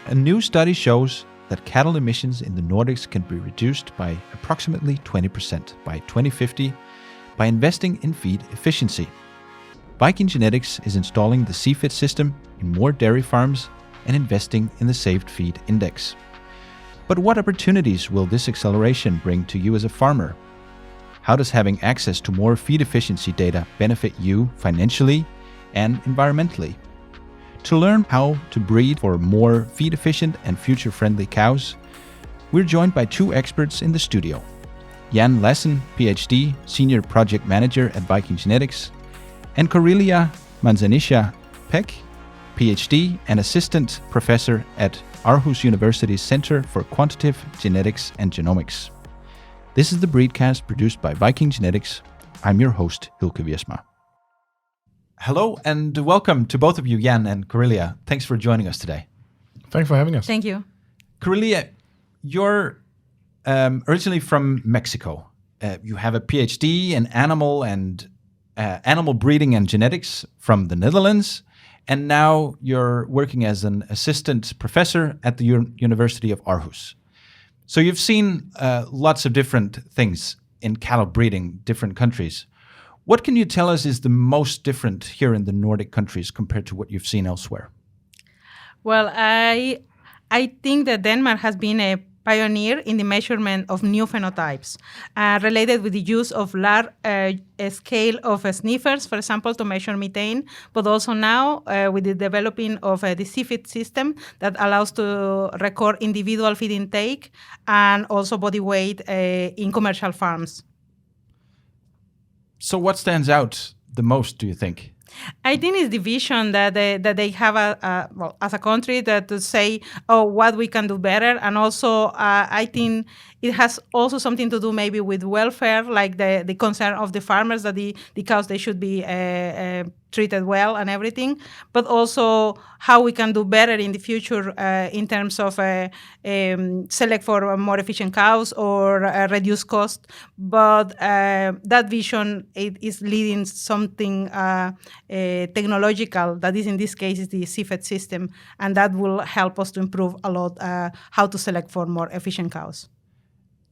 A new study shows that cattle emissions in the Nordics can be reduced by approximately 20% by 2050 by investing in feed efficiency. Viking Genetics is installing the CFIT system in more dairy farms and investing in the Saved Feed Index. But what opportunities will this acceleration bring to you as a farmer? How does having access to more feed efficiency data benefit you financially and environmentally? To learn how to breed for more feed-efficient and future-friendly cows, we're joined by two experts in the studio. Jan Lassen, Ph.D., Senior Project Manager at Viking Genetics, and Coralia Manzanilla-Pech, Ph.D. and Assistant Professor at Aarhus University's Center for Quantitative Genetics and Genomics. This is the BreedCast produced by Viking Genetics. I'm your host, Hielke Wiersma. Hello and welcome to both of you, Jan and Coralia. Thanks for joining us today. Thanks for having us. Thank you. Coralia, you're originally from Mexico. You have a PhD in animal breeding and genetics from the Netherlands, and now you're working as an assistant professor at the University of Aarhus. So you've seen lots of different things in cattle breeding, different countries. What can you tell us is the most different here in the Nordic countries compared to what you've seen elsewhere? Well, I think that Denmark has been a pioneer in the measurement of new phenotypes related with the use of large scale of sniffers, for example, to measure methane, but also now with the developing of the CFIT system that allows to record individual feed intake and also body weight in commercial farms. So what stands out the most, do you think? I think it's the vision that they have as a country that to say, what we can do better. And also, I think it has also something to do maybe with welfare, like the concern of the farmers that the cows, they should be treated well and everything, but also how we can do better in the future in terms of select for more efficient cows or reduce cost. But that vision is leading something technological that is in this case is the CFIT system, and that will help us to improve a lot how to select for more efficient cows.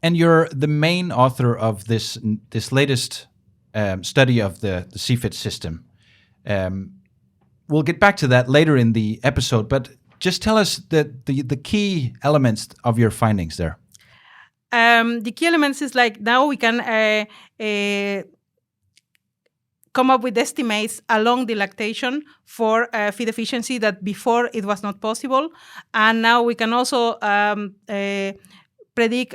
And you're the main author of this latest study of the CFIT system. We'll get back to that later in the episode, but just tell us the key elements of your findings there. The key elements is like now we can come up with estimates along the lactation for feed efficiency that before it was not possible. And now we can also predict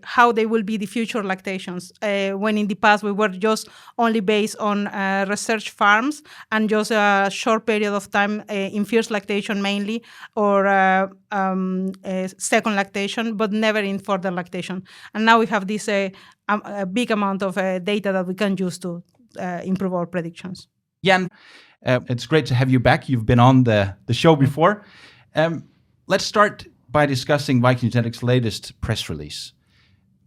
how they will be the future lactations. When in the past we were just only based on research farms and just a short period of time in first lactation mainly or second lactation, but never in further lactation. And now we have this a big amount of data that we can use to improve our predictions. Jan, it's great to have you back. You've been on the show before. Let's start by discussing Viking Genetics' latest press release.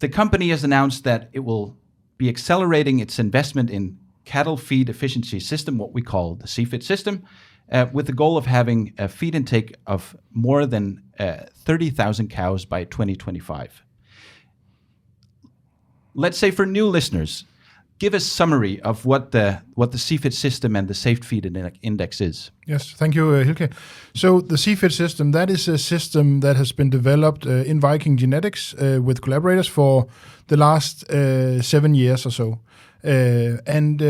The company has announced that it will be accelerating its investment in cattle feed efficiency system, what we call the CFIT system, with the goal of having a feed intake of more than 30,000 cows by 2025. Let's say for new listeners, give a summary of what the CFIT system and the Saved Feed Index is. Yes, thank you, Hielke. So the CFIT system, that is a system that has been developed in Viking Genetics with collaborators for the last 7 years or so. And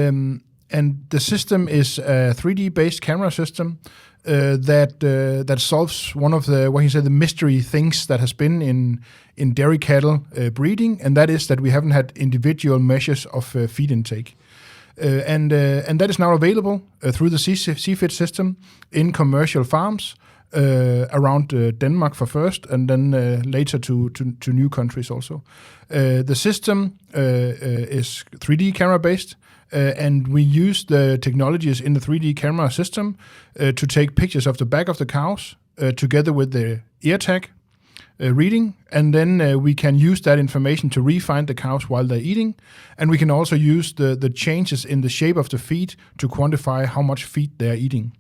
the system is a 3D-based camera system that solves one of the mystery things that has been in dairy cattle breeding, and that is that we haven't had individual measures of feed intake. And that is now available through the CFIT system in commercial farms around Denmark for first, and then later to new countries also. The system is 3D camera based, and we use the technologies in the 3D camera system to take pictures of the back of the cows together with the ear tag reading, and then we can use that information to refine the cows while they're eating, and we can also use the changes in the shape of the feed to quantify how much feed they're eating.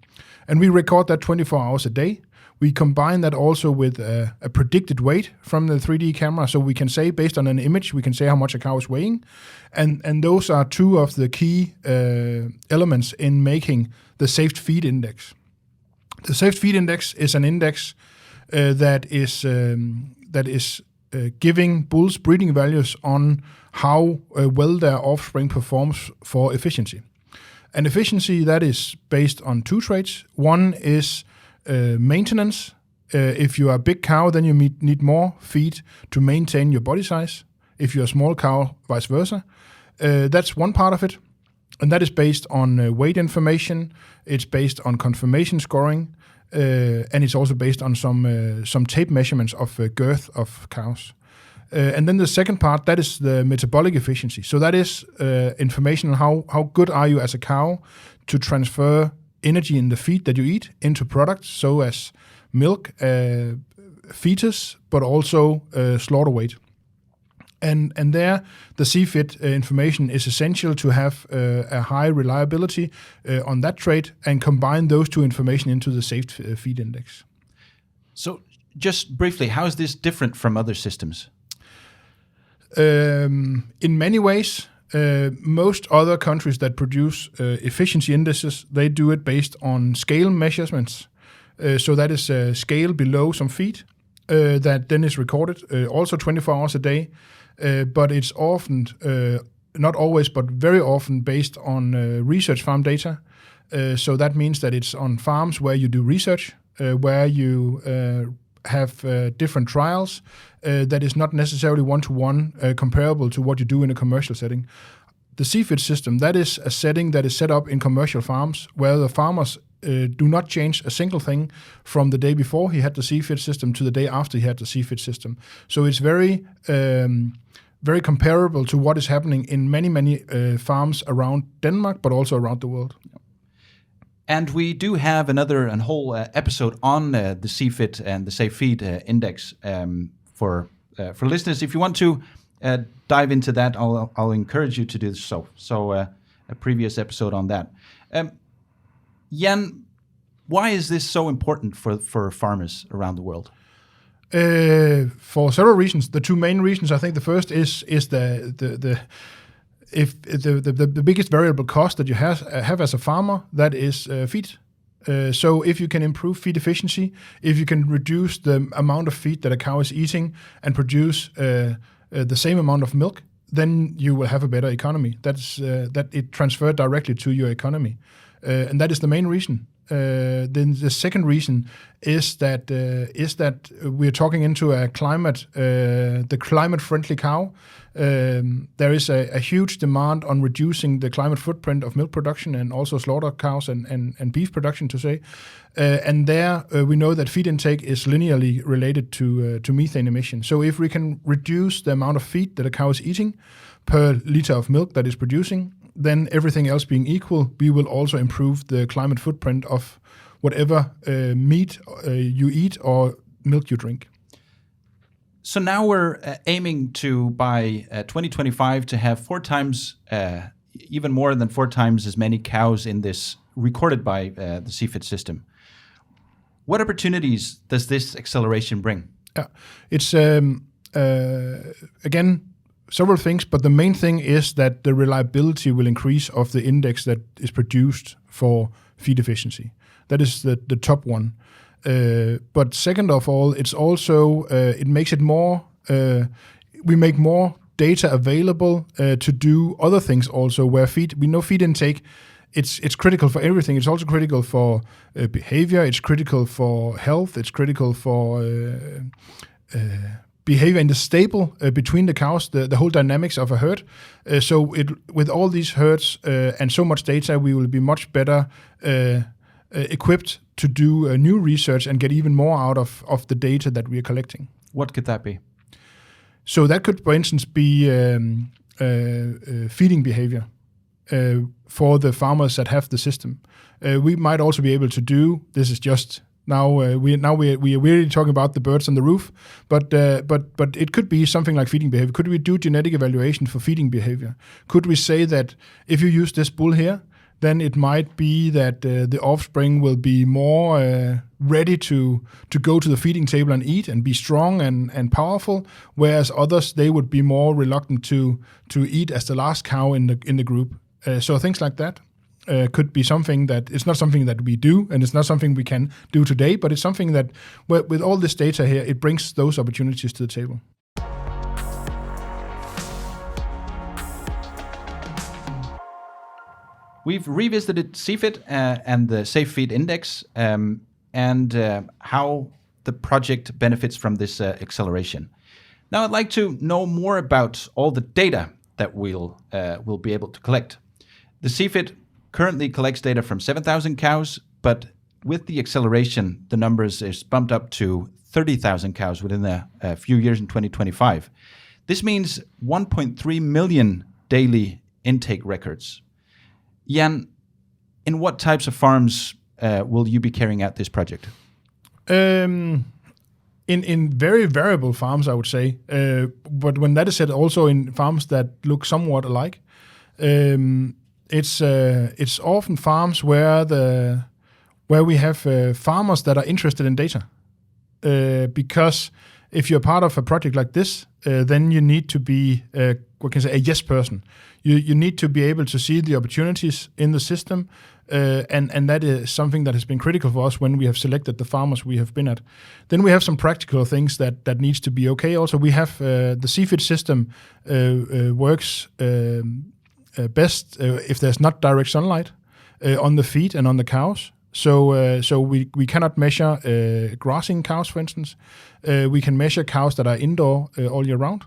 And we record that 24 hours a day We combine that also with a predicted weight from the 3D camera, so we can say, based on an image, we can say how much a cow is weighing. And those are two of the key elements in making the Safe Feed Index. The Safe Feed Index is an index that is giving bulls breeding values on how well their offspring performs for efficiency. And efficiency, that is based on two traits. One is maintenance. If you are a big cow, then you need more feed to maintain your body size. If you're a small cow, vice versa. That's one part of it. And that is based on weight information. It's based on conformation scoring. And it's also based on some tape measurements of girth of cows. And then the second part, that is the metabolic efficiency. So that is information on how good are you as a cow to transfer energy in the feed that you eat into products, so as milk, fetus, but also slaughter weight. And there, the CFIT information is essential to have a high reliability on that trait and combine those two information into the Safe Feed Index. So just briefly, how is this different from other systems? In many ways, most other countries that produce efficiency indices, they do it based on scale measurements. So that is a scale below some feed that then is recorded, also 24 hours a day. But it's often, not always, but very often based on research farm data. So that means that it's on farms where you do research, where you have different trials that is not necessarily one-to-one comparable to what you do in a commercial setting. The CFIT system, that is a setting that is set up in commercial farms where the farmers do not change a single thing from the day before he had the CFIT system to the day after he had the CFIT system. So it's very comparable to what is happening in many farms around Denmark, but also around the world. And we do have a whole episode on the CFIT and the Safe Feed Index for listeners. If you want to dive into that, I'll encourage you to do so. So a previous episode on that. Jan, why is this so important for farmers around the world? For several reasons. The two main reasons, I think the first is the biggest variable cost that you have as a farmer, that is feed. So if you can improve feed efficiency, if you can reduce the amount of feed that a cow is eating and produce the same amount of milk, then you will have a better economy. That it transferred directly to your economy. And that is the main reason. Then the second reason is that we're talking into the climate-friendly cow. There is a huge demand on reducing the climate footprint of milk production and also slaughter cows and beef production, to say. And there we know that feed intake is linearly related to methane emission. So if we can reduce the amount of feed that a cow is eating per liter of milk that is producing, then everything else being equal, we will also improve the climate footprint of whatever meat you eat or milk you drink. So now we're aiming to, by 2025, to have even more than 4 times as many cows in this recorded by the CFIT system. What opportunities does this acceleration bring? Yeah, it's again, several things, but the main thing is that the reliability will increase of the index that is produced for feed efficiency. That is the top one. But second of all, it's also, it makes it more, we make more data available to do other things also, where we know feed intake, it's critical for everything. It's also critical for behavior, it's critical for health, it's critical for behavior in the stable between the cows, the whole dynamics of a herd. So with all these herds and so much data, we will be much better equipped to do new research and get even more out of the data that we are collecting. What could that be? So that could, for instance, be feeding behavior for the farmers that have the system. We might also be able to do, this is just now we are really talking about the birds on the roof, but it could be something like feeding behavior. Could we do genetic evaluation for feeding behavior? Could we say that if you use this bull here, then it might be that the offspring will be more ready to go to the feeding table and eat and be strong and powerful, whereas others, they would be more reluctant to eat as the last cow in the group. So things like that could be something that it's not something that we do, and it's not something we can do today, but it's something that with all this data here, it brings those opportunities to the table. We've revisited CFIT and the Safe Feed Index and how the project benefits from this acceleration. Now I'd like to know more about all the data that we'll be able to collect. The CFIT currently collects data from 7,000 cows, but with the acceleration, the numbers is bumped up to 30,000 cows within a few years in 2025. This means 1.3 million daily intake records. Jan, in what types of farms will you be carrying out this project? In very variable farms, I would say. But when that is said, also in farms that look somewhat alike. It's often farms where we have farmers that are interested in data. Because if you're part of a project like this, then you need to be a yes person. You need to be able to see the opportunities in the system, and that is something that has been critical for us when we have selected the farmers we have been at. Then we have some practical things that needs to be okay. Also, we have the CFIT system works best if there's not direct sunlight on the feed and on the cows. So we cannot measure grassing cows, for instance. We can measure cows that are indoor all year round,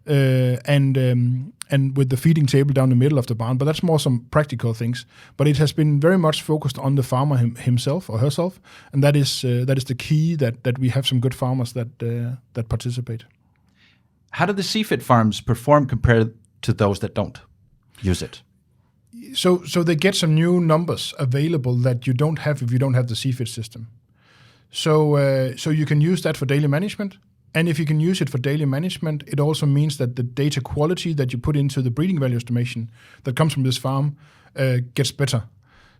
and with the feeding table down the middle of the barn. But that's more some practical things. But it has been very much focused on the farmer himself or herself, and that is the key that we have some good farmers that participate. How do the CFIT farms perform compared to those that don't use it? So they get some new numbers available that you don't have if you don't have the CFIT system. So you can use that for daily management. And if you can use it for daily management, it also means that the data quality that you put into the breeding value estimation that comes from this farm gets better.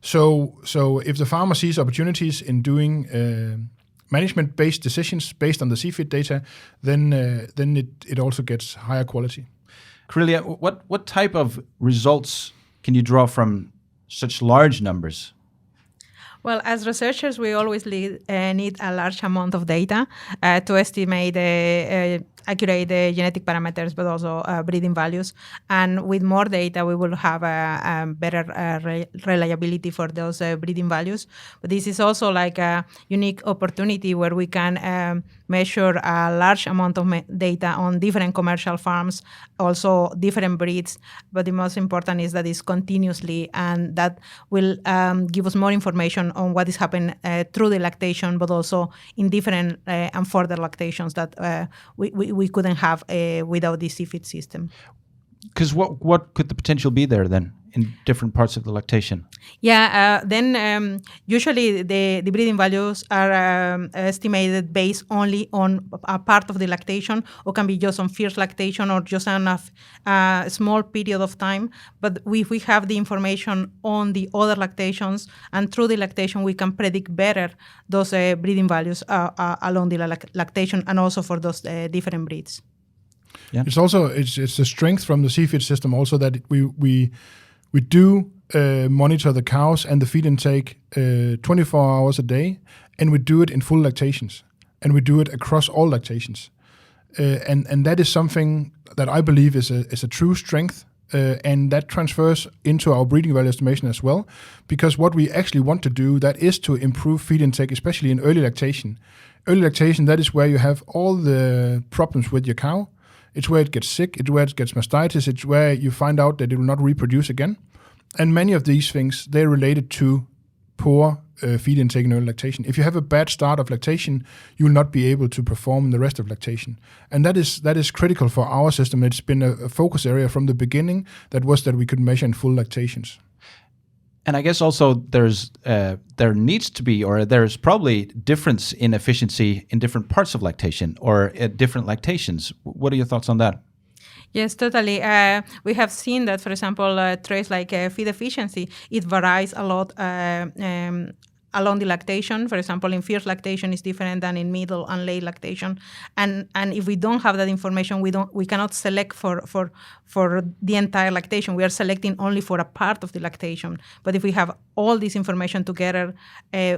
So if the farmer sees opportunities in doing management-based decisions based on the CFIT data, then it also gets higher quality. Coralia, what type of results can you draw from such large numbers? Well, as researchers, we always need a large amount of data to estimate accurate genetic parameters, but also breeding values. And with more data, we will have a better reliability for those breeding values. But this is also like a unique opportunity where we can measure a large amount of data on different commercial farms, also different breeds. But the most important is that it's continuously, and that will give us more information on what is happening through the lactation, but also in different and further lactations that we couldn't have without the CFIT system. Because what could the potential be there then in different parts of the lactation? Yeah, then usually the breeding values are estimated based only on a part of the lactation, or can be just on first lactation or just on a small period of time. But if we have the information on the other lactations, and through the lactation we can predict better those breeding values along the lactation, and also for those different breeds. Yeah. It's also it's the strength from the CFIT system also that we do monitor the cows and the feed intake 24 hours a day, and we do it in full lactations, and we do it across all lactations, and that is something that I believe is a true strength, and that transfers into our breeding value estimation as well, because what we actually want to do, that is to improve feed intake, especially in early lactation. Early lactation, that is where you have all the problems with your cow. It's where it gets sick, it's where it gets mastitis, it's where you find out that it will not reproduce again. And many of these things, they're related to poor feed intake in early lactation. If you have a bad start of lactation, you will not be able to perform in the rest of lactation. And that is critical for our system. It's been a focus area from the beginning, that we could measure in full lactations. And I guess also there needs to be, or there's probably difference in efficiency in different parts of lactation or at different lactations. What are your thoughts on that? Yes, totally. We have seen that, for example, traits like feed efficiency, it varies a lot along the lactation. For example, in first lactation is different than in middle and late lactation. And if we don't have that information, we cannot select for the entire lactation. We are selecting only for a part of the lactation. But if we have all this information together,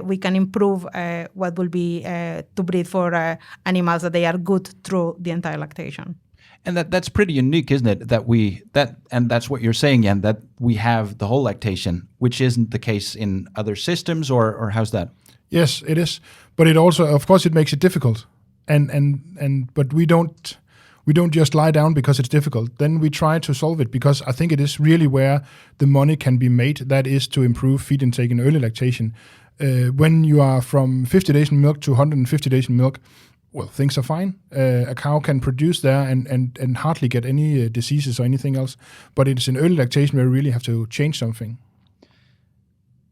we can improve what will be to breed for animals that they are good through the entire lactation. And that's pretty unique, isn't it? And that's what you're saying, Jan, that we have the whole lactation, which isn't the case in other systems, or how's that? Yes, it is. But it also, of course, it makes it difficult. But we don't just lie down because it's difficult. Then we try to solve it, because I think it is really where the money can be made. That is to improve feed intake in early lactation. When you are from 50 days in milk to 150 days in milk, well, things are fine. A cow can produce there and hardly get any diseases or anything else. But it's in early lactation where we really have to change something.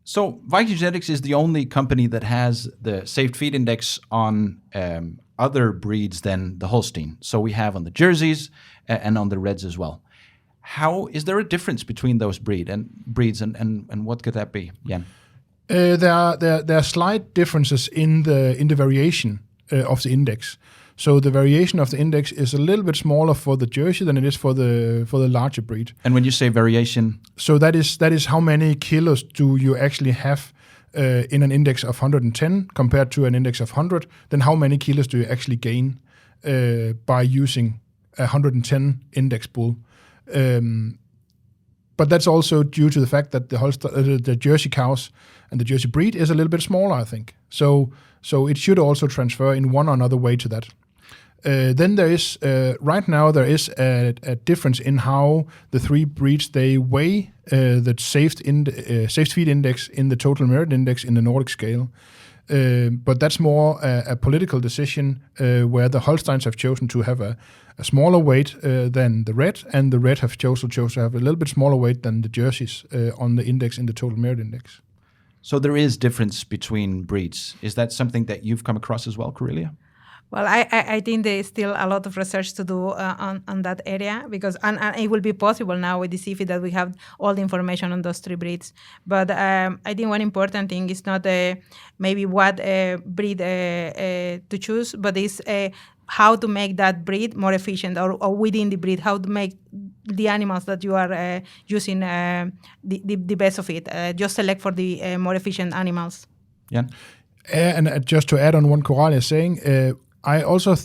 So Viking Genetics is the only company that has the saved feed index on other breeds than the Holstein. So we have on the Jerseys and on the Reds as well. How is there a difference between those breeds and what could that be, Jan? There are slight differences in the variation of the index. So the variation of the index is a little bit smaller for the Jersey than it is for the larger breed. And when you say variation, so that is how many kilos do you actually have in an index of 110 compared to an index of 100? Then how many kilos do you actually gain by using a 110 index bull? But that's also due to the fact that the Jersey cows and the Jersey breed is a little bit smaller, I think. So it should also transfer in one or another way to that. Then there is right now there is a difference in how the three breeds they weigh the saved feed index in the total merit index in the Nordic scale. But that's more a political decision where the Holsteins have chosen to have a smaller weight than the Red, and the Red have chosen to have a little bit smaller weight than the Jerseys on the index in the total merit index. So there is difference between breeds. Is that something that you've come across as well, Coralia? Well, I think there is still a lot of research to do on that area, because and it will be possible now with the CFIT that we have all the information on those three breeds. But I think one important thing is not maybe what breed to choose, but is how to make that breed more efficient, or within the breed, how to make the animals that you are using the best of it. Just select for the more efficient animals. Yeah. And just to add on what Coralia is saying, I also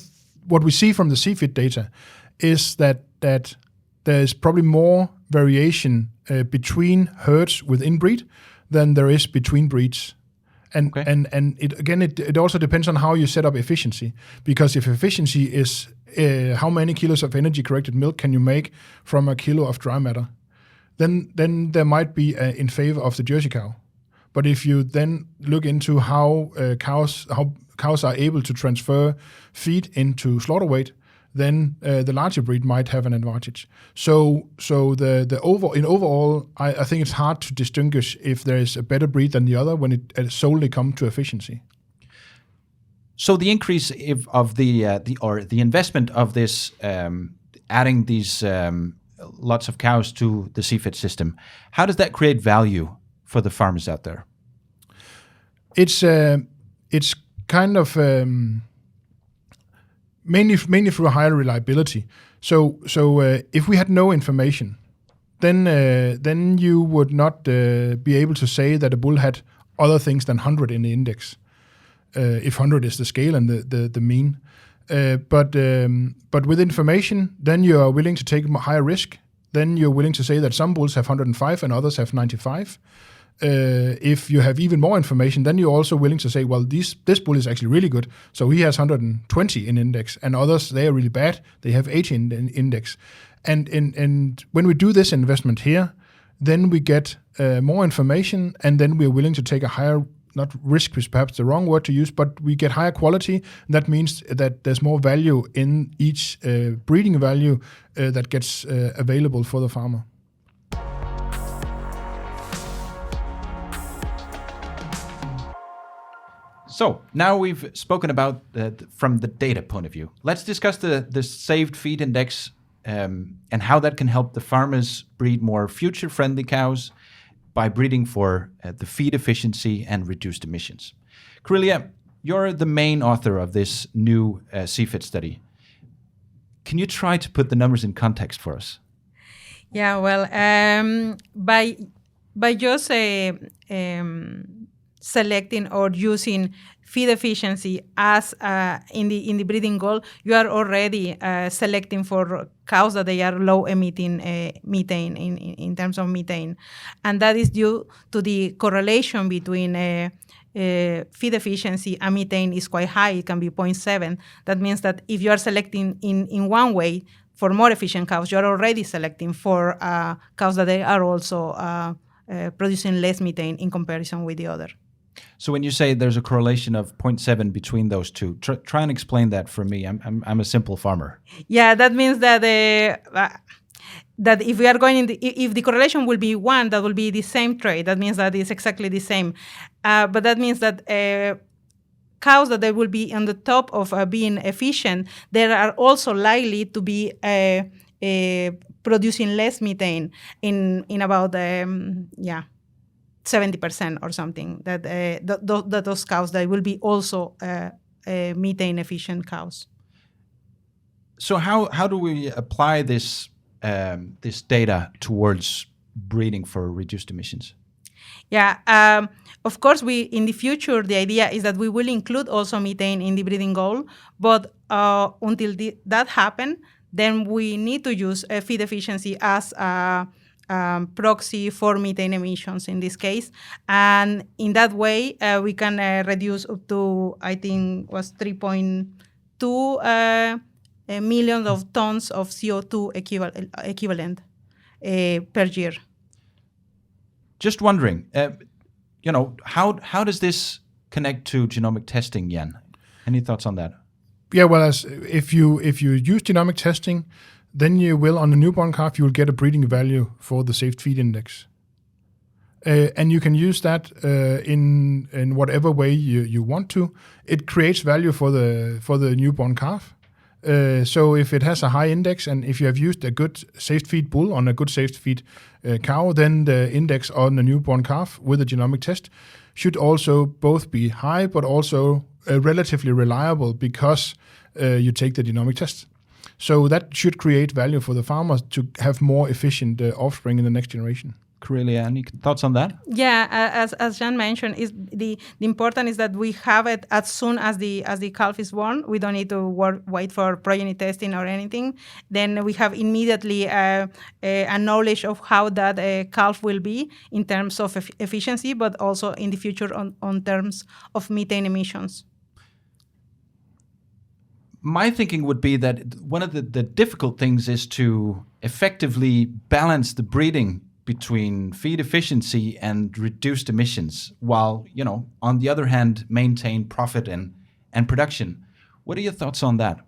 what we see from the CFIT data is that there is probably more variation between herds within breed than there is between breeds. And okay. and it also depends on how you set up efficiency, because if efficiency is how many kilos of energy corrected milk can you make from a kilo of dry matter, then there might be in favor of the Jersey cow. But if you then look into how cows are able to transfer feed into slaughter weight, then the larger breed might have an advantage. So overall, I think it's hard to distinguish if there is a better breed than the other when it solely comes to efficiency. So the increase of the investment of this adding these lots of cows to the CFIT system, how does that create value for the farmers out there? It's kind of mainly through higher reliability. So if we had no information, then you would not be able to say that a bull had other things than 100 in the index. If 100 is the scale and the mean, but with information, then you are willing to take a higher risk. Then you're willing to say that some bulls have 105 and others have 95. If you have even more information, then you're also willing to say, well, this bull is actually really good, so he has 120 in index, and others, they are really bad, they have 80 in index. And when we do this investment here, then we get more information, and then we're willing to take a higher, not risk is perhaps the wrong word to use, but we get higher quality. That means that there's more value in each breeding value that gets available for the farmer. So now we've spoken about from the data point of view. Let's discuss the saved feed index and how that can help the farmers breed more future-friendly cows by breeding for the feed efficiency and reduced emissions. Coralia, you're the main author of this new CFIT study. Can you try to put the numbers in context for us? Yeah, well, by just selecting or using feed efficiency as in the breeding goal, you are already selecting for cows that they are low emitting methane in terms of methane, and that is due to the correlation between feed efficiency and methane is quite high. It can be 0.7. That means that if you are selecting in one way for more efficient cows, you are already selecting for cows that they are also producing less methane in comparison with the other. So when you say there's a correlation of 0.7 between those two, try and explain that for me. I'm a simple farmer. Yeah, that means that that if we are going if the correlation will be 1, that will be the same trait. That means that it's exactly the same. But that means that cows that they will be on the top of being efficient, they are also likely to be producing less methane in about 70% or something. That those cows, they will be also methane efficient cows. So how do we apply this this data towards breeding for reduced emissions? Yeah, of course, in the future, the idea is that we will include also methane in the breeding goal, but until that happen, then we need to use feed efficiency as a proxy for methane emissions in this case. And in that way, we can reduce up to, I think, was 3.2 million of tons of CO2 equivalent per year. Just wondering, how does this connect to genomic testing, Jan? Any thoughts on that? Yeah, well, if you use genomic testing, then you will, on a newborn calf, you will get a breeding value for the safe feed index. And you can use that in whatever way you want to. It creates value for the newborn calf. So if it has a high index, and if you have used a good safe feed bull on a good safe feed cow, then the index on a newborn calf with a genomic test should also both be high, but also relatively reliable because you take the genomic test. So that should create value for the farmers to have more efficient offspring in the next generation. Coralia, any thoughts on that? Yeah, as Jan mentioned, is the important is that we have it as soon as the calf is born. We don't need to wait for progeny testing or anything. Then we have immediately a knowledge of how that calf will be in terms of efficiency, but also in the future on terms of methane emissions. My thinking would be that one of the difficult things is to effectively balance the breeding between feed efficiency and reduced emissions, while, on the other hand, maintain profit and production. What are your thoughts on that?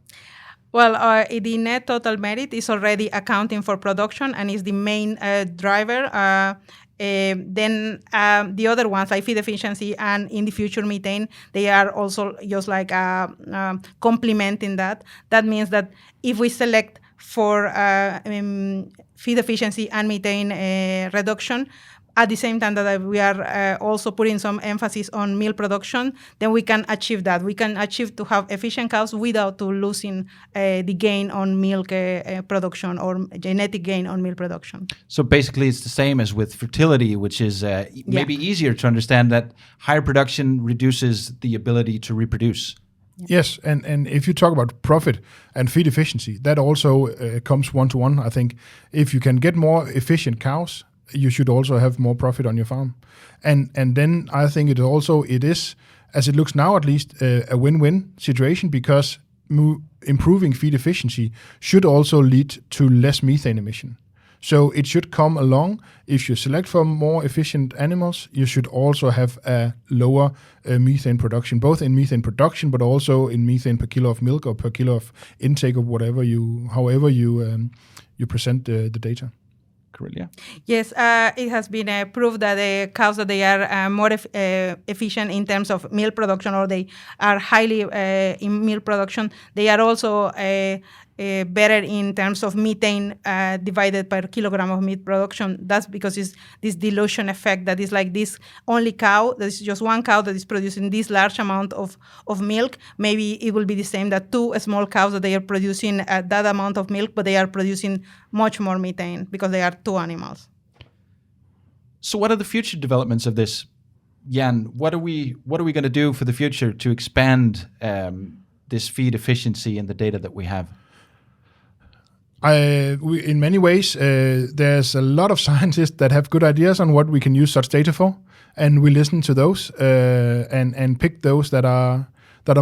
Well, the net total merit is already accounting for production and is the main driver. Then the other ones, like feed efficiency and in the future methane, they are also just like complementing that. That means that if we select for feed efficiency and methane reduction, at the same time that we are also putting some emphasis on milk production, then we can achieve that. We can achieve to have efficient cows without losing the gain on milk production or genetic gain on milk production. So basically it's the same as with fertility, which is maybe easier to understand that higher production reduces the ability to reproduce. Yes, and if you talk about profit and feed efficiency, that also comes one-to-one. I think if you can get more efficient cows, you should also have more profit on your farm. And then I think it is, as it looks now at least, a win-win situation, because improving feed efficiency should also lead to less methane emission. So it should come along. If you select for more efficient animals, you should also have a lower methane production, both in methane production, but also in methane per kilo of milk or per kilo of intake of however you present the data. Coralia? Yes, it has been proved that the cows that they are more efficient in terms of milk production, or they are highly in milk production, they are also better in terms of methane divided per kilogram of meat production. That's because it's this dilution effect that is like this only cow, that is just one cow that is producing this large amount of milk. Maybe it will be the same that two small cows that they are producing that amount of milk, but they are producing much more methane because they are two animals. So what are the future developments of this? Jan, what are we going to do for the future to expand this feed efficiency and the data that we have? In many ways, there's a lot of scientists that have good ideas on what we can use such data for, and we listen to those and pick those that are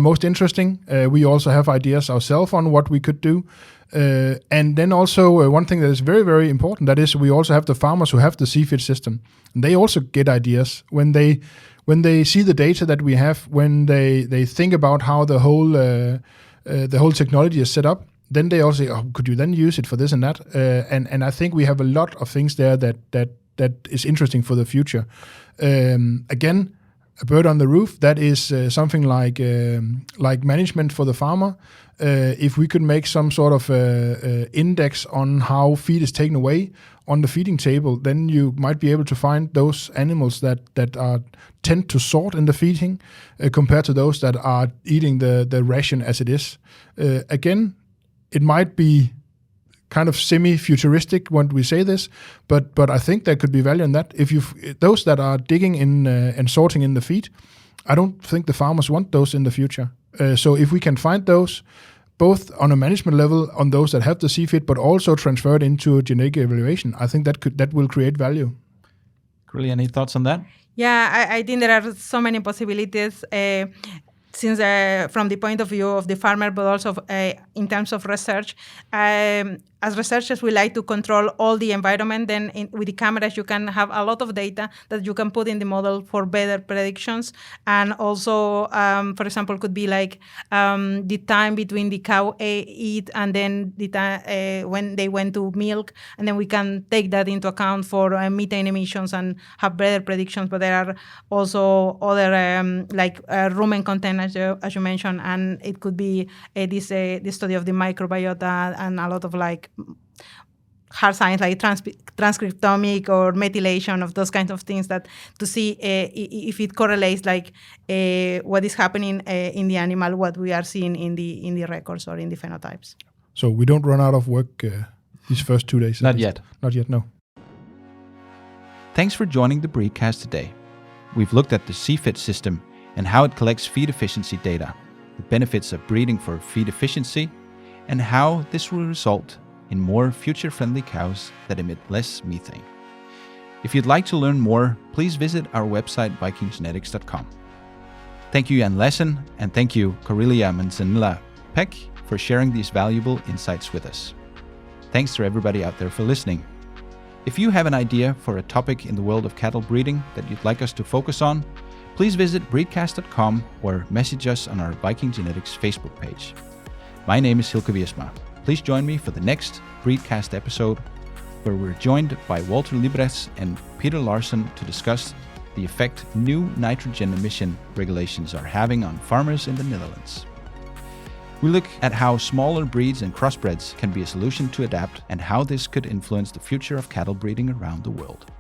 most interesting. We also have ideas ourselves on what we could do. And then also one thing that is very, very important, that is we also have the farmers who have the CFIT system. And they also get ideas when they see the data that we have, when they think about how the whole technology is set up. Then they also say, oh, could you then use it for this and that? And I think we have a lot of things there that is interesting for the future. Again, a bird on the roof, that is something like management for the farmer. If we could make some sort of index on how feed is taken away on the feeding table, then you might be able to find those animals that tend to sort in the feeding compared to those that are eating the ration as it is. Again, it might be kind of semi-futuristic when we say this, but I think there could be value in that. Those that are digging in and sorting in the feed, I don't think the farmers want those in the future. So if we can find those, both on a management level, on those that have the CFIT, but also transferred into genetic evaluation, I think that will create value. Coralia, any thoughts on that? Yeah, I think there are so many possibilities. Since from the point of view of the farmer, but also in terms of research, as researchers, we like to control all the environment. Then with the cameras, you can have a lot of data that you can put in the model for better predictions. And also, for example, could be like the time between the cow eat and then the time when they went to milk. And then we can take that into account for methane emissions and have better predictions. But there are also other like rumen content, as you mentioned, and it could be this study of the microbiota and a lot of like hard science like transcriptomic or methylation of those kinds of things, that to see if it correlates like what is happening in the animal, what we are seeing in the records or in the phenotypes. So we don't run out of work these first 2 days? Not yet. Not yet, no. Thanks for joining the BreedCast today. We've looked at the CFIT system and how it collects feed efficiency data, the benefits of breeding for feed efficiency, and how this will result in more future-friendly cows that emit less methane. If you'd like to learn more, please visit our website, VikingGenetics.com. Thank you, Jan Lassen, and thank you, Coralia Manzanilla-Pech, for sharing these valuable insights with us. Thanks to everybody out there for listening. If you have an idea for a topic in the world of cattle breeding that you'd like us to focus on, please visit BreedCast.com or message us on our Viking Genetics Facebook page. My name is Hielke Wiersma. Please join me for the next BreedCast episode, where we're joined by Walter Liebrechts and Peter Lassen to discuss the effect new nitrogen emission regulations are having on farmers in the Netherlands. We look at how smaller breeds and crossbreds can be a solution to adapt and how this could influence the future of cattle breeding around the world.